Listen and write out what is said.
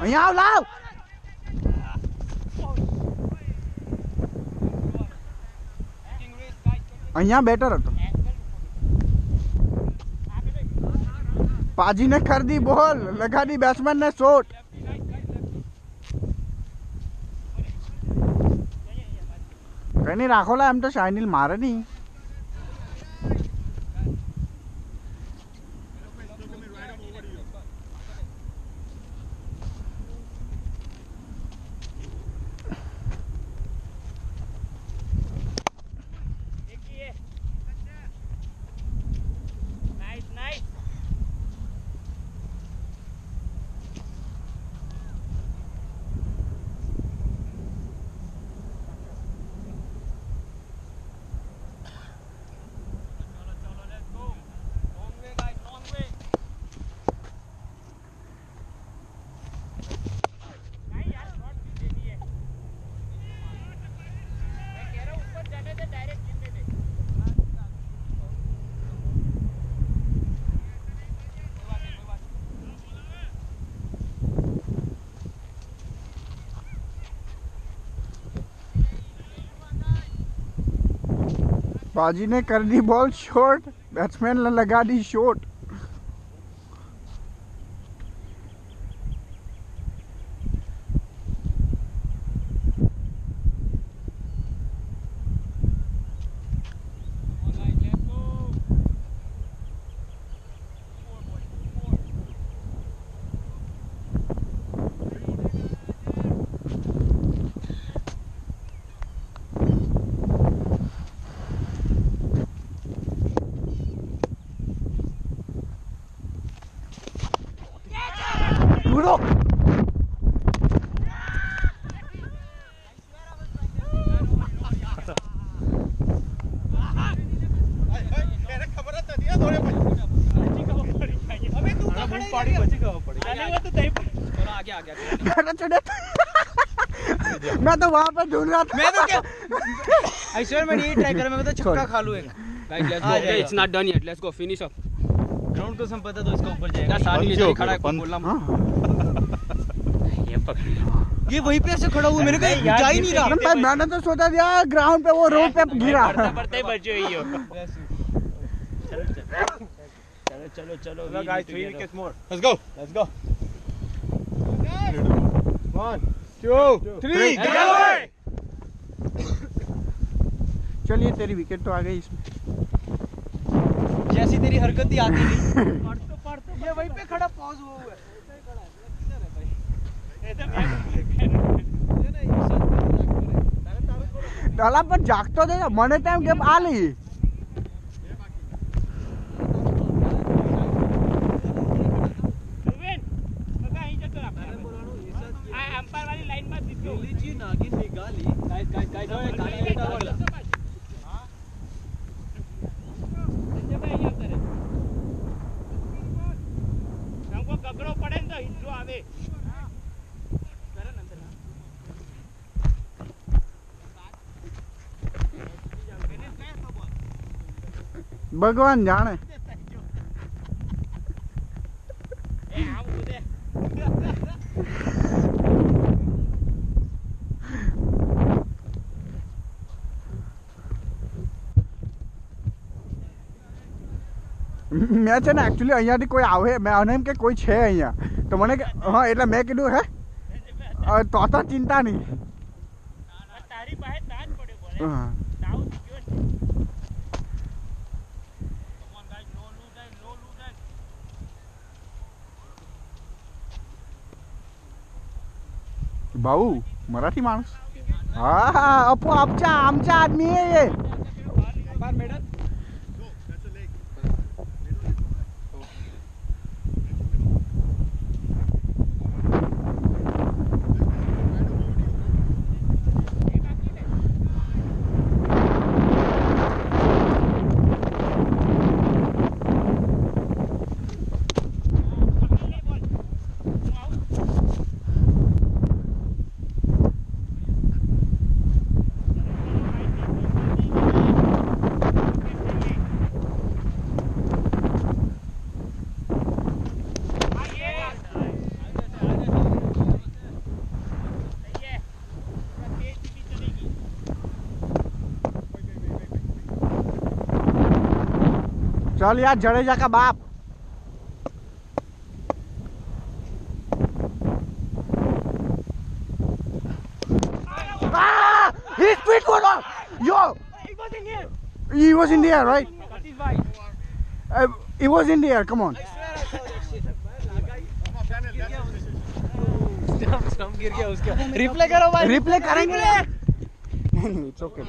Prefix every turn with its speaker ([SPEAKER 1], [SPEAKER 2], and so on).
[SPEAKER 1] અહીંયા આવ લાવ અહીંયા બેટર હતો પાજી ને कर दी बॉल लगा दी बैट्समैन ने शॉट कहीं नहीं राखो ला हम तो शाइनिल मारे नहीं बाजी ने कर दी बॉल शॉट बैट्समैन ने लगा दी शॉट Duro. मैं तो वहाँ पे ढूंढ रहा था
[SPEAKER 2] मैं तो क्या ऐश्वर्य मैं ये ट्राई कर मैं तो छक्का खा लूँ guys let's go okay it's not done yet let's go finish up ground को संपदा तो इसका ऊपर जाएगा सारी नीचे खड़ा है बोलना ये वहीं पे ऐसे खड़ा हुआ मैंने कहा जा ही नहीं रहा
[SPEAKER 1] मैंने तो सोचा यार ग्राउंड पे वो रोड पे गिरा
[SPEAKER 2] पड़ते ही बचे ही हो चलो चलो
[SPEAKER 3] guys 3 wickets more let's go 1 2 3
[SPEAKER 1] चलिए तेरी विकेट तो आ गई इसमें
[SPEAKER 2] जैसी तेरी हरकत ही आती नहीं पढ़ ये वहीं पे खड़ा पॉज हुआ है
[SPEAKER 1] डाला पर जागतो दे मने टाइम गेम आली
[SPEAKER 2] अंपायर वाली लाइन में दिखो लीजिए नागिन निकाली गाइस ओए गाली बेटा वाला हमको गगड़ो पड़े तो हिट आवे
[SPEAKER 1] भगवान जाने મેં છે ને એકચ્યુઅલી અહીંયાથી કોઈ આવે મેં અને એમ કે કોઈ છે અહીંયા તો મને કે હા એટલે મેં કીધું હે તો ચિંતા નહીં
[SPEAKER 2] તારી પાસે તાજ પડે બોલે
[SPEAKER 1] હા
[SPEAKER 2] દાઉ ગયો
[SPEAKER 1] भाऊ मराठी माणूस हा अपू आमचा आदमी आहे
[SPEAKER 2] मैडम
[SPEAKER 1] चल यार जडेजा का बाप। He spit one off. Yo. He was in the air, right? He was in the air. Come on.
[SPEAKER 2] गिर गया उसका। रिप्ले करो भाई।
[SPEAKER 1] रिप्ले करेंगे। It's okay.